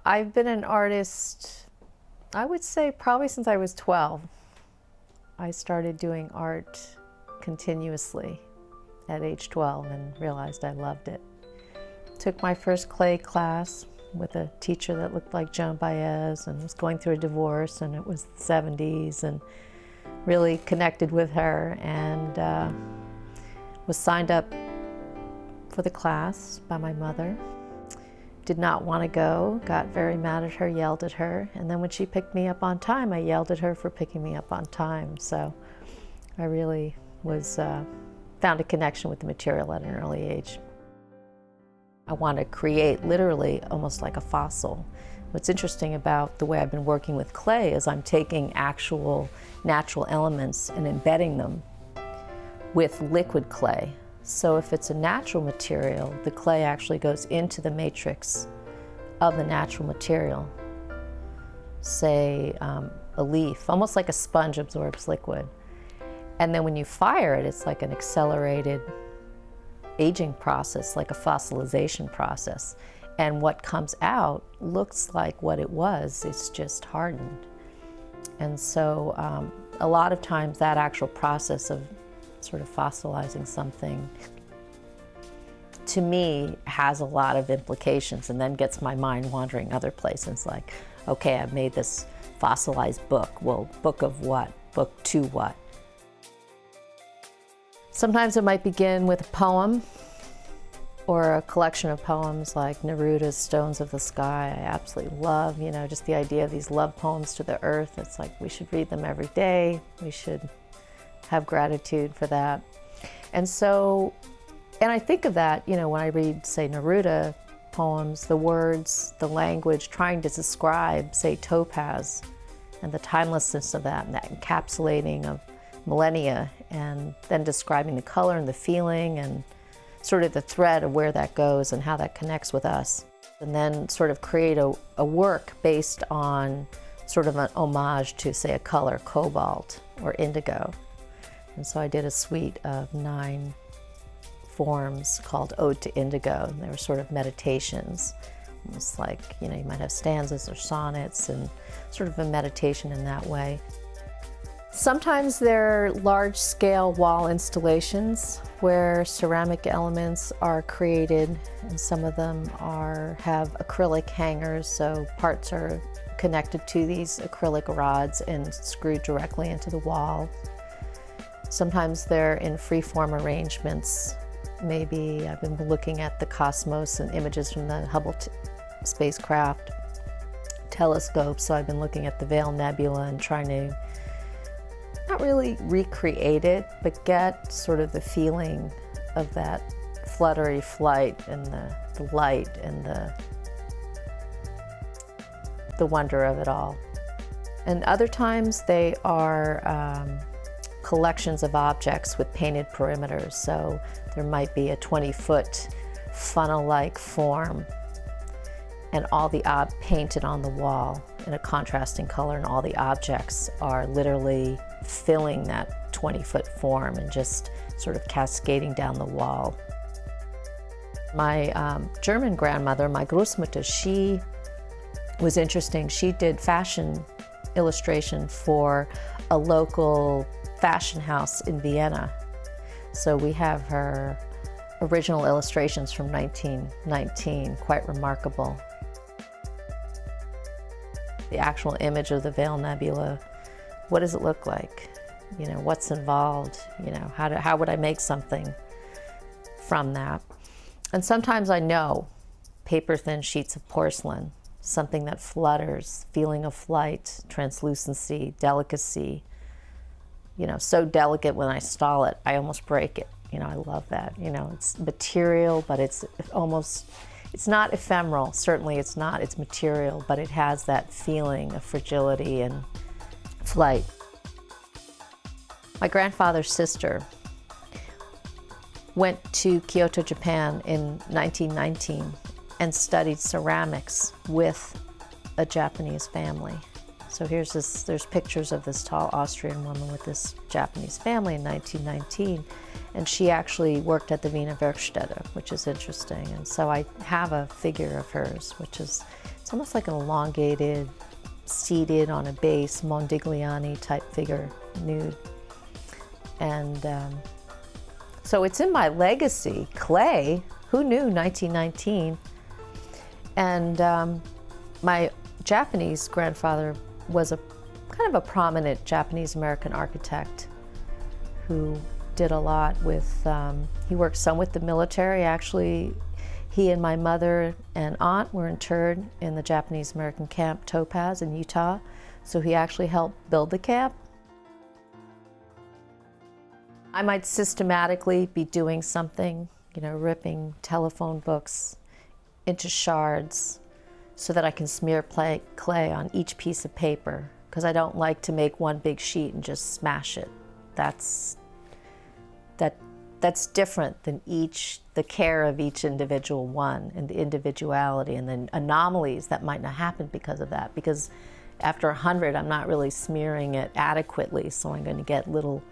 I've been an artist, I would say probably since I was 12. I started doing art continuously at age 12 and realized I loved it. Took my first clay class with a teacher that looked like Joan Baez and was going through a divorce, and it was the 70s, and really connected with her, and was signed up for the class by my mother. Did not want to go, got very mad at her, yelled at her, and then when she picked me up on time, I yelled at her for picking me up on time. So I really was, found a connection with the material at an early age. I want to create literally almost like a fossil. What's interesting about the way I've been working with clay is I'm taking actual natural elements and embedding them with liquid clay. So if it's a natural material, the clay actually goes into the matrix of the natural material. Say a leaf, almost like a sponge absorbs liquid. And then when you fire it, it's like an accelerated aging process, like a fossilization process. And what comes out looks like what it was, it's just hardened. And so a lot of times that actual process of sort of fossilizing something, to me, has a lot of implications and then gets my mind wandering other places, like, okay, I've made this fossilized book. Well, book of what? Book to what? Sometimes it might begin with a poem or a collection of poems like Neruda's Stones of the Sky. I absolutely love, just the idea of these love poems to the earth. It's like we should read them every day. We should have gratitude for that. And so, and I think of that, when I read, say, Neruda poems, the words, the language, trying to describe, say, topaz, and the timelessness of that, and that encapsulating of millennia, and then describing the color and the feeling and sort of the thread of where that goes and how that connects with us. And then sort of create a work based on sort of an homage to, say, a color, cobalt or indigo. And so I did a suite of 9 forms called Ode to Indigo, and they were sort of meditations. Almost like, you might have stanzas or sonnets and sort of a meditation in that way. Sometimes they're large-scale wall installations where ceramic elements are created, and some of them have acrylic hangers, so parts are connected to these acrylic rods and screwed directly into the wall. Sometimes they're in free-form arrangements. Maybe I've been looking at the cosmos and images from the Hubble spacecraft telescope, so I've been looking at the Veil Nebula and trying to not really recreate it, but get sort of the feeling of that fluttery flight and the light and the wonder of it all. And other times they are collections of objects with painted perimeters. So there might be a 20-foot funnel-like form and all the painted on the wall in a contrasting color, and all the objects are literally filling that 20-foot form and just sort of cascading down the wall. My German grandmother, my Großmutter, she was interesting. She did fashion illustration for a local fashion house in Vienna. So we have her original illustrations from 1919, quite remarkable. The actual image of the Veil Nebula, what does it look like? What's involved? How would I make something from that? And sometimes I know paper-thin sheets of porcelain, something that flutters, feeling of flight, translucency, delicacy. So delicate when I stall it, I almost break it. I love that. It's material, but it's not ephemeral. Certainly it's not. It's material, but it has that feeling of fragility and flight. My grandfather's sister went to Kyoto, Japan in 1919 and studied ceramics with a Japanese family. So there's pictures of this tall Austrian woman with this Japanese family in 1919, and she actually worked at the Wiener Werkstätte, which is interesting. And so I have a figure of hers, it's It's almost like an elongated, seated on a base, Mondigliani type figure, nude. And so it's in my legacy, clay. Who knew, 1919? And my Japanese grandfather was a kind of a prominent Japanese-American architect who did a lot with, he worked some with the military. Actually, he and my mother and aunt were interred in the Japanese-American camp Topaz in Utah. So he actually helped build the camp. I might systematically be doing something, you know, ripping telephone books into shards so that I can smear clay on each piece of paper, because I don't like to make one big sheet and just smash it. That's different than the care of each individual one, and the individuality and the anomalies that might not happen because of that. Because after 100, I'm not really smearing it adequately, so I'm going to get little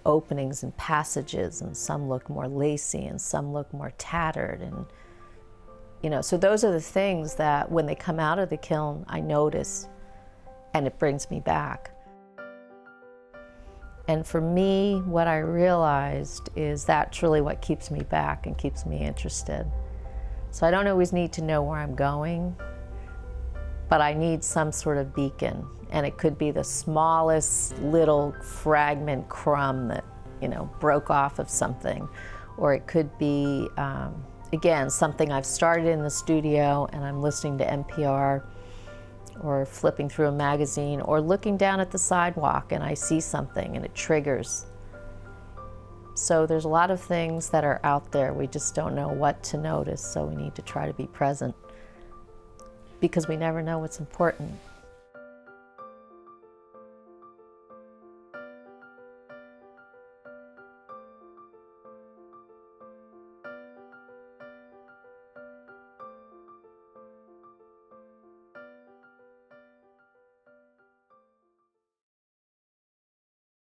openings and passages, and some look more lacy and some look more tattered. And you know, so those are the things that when they come out of the kiln, I notice, and it brings me back. And for me, what I realized is that's really what keeps me back and keeps me interested. So I don't always need to know where I'm going, but I need some sort of beacon. And it could be the smallest little fragment crumb that, you know, broke off of something. Or it could be, again, something I've started in the studio and I'm listening to NPR, or flipping through a magazine, or looking down at the sidewalk and I see something and it triggers. So there's a lot of things that are out there. We just don't know what to notice, so we need to try to be present, because we never know what's important.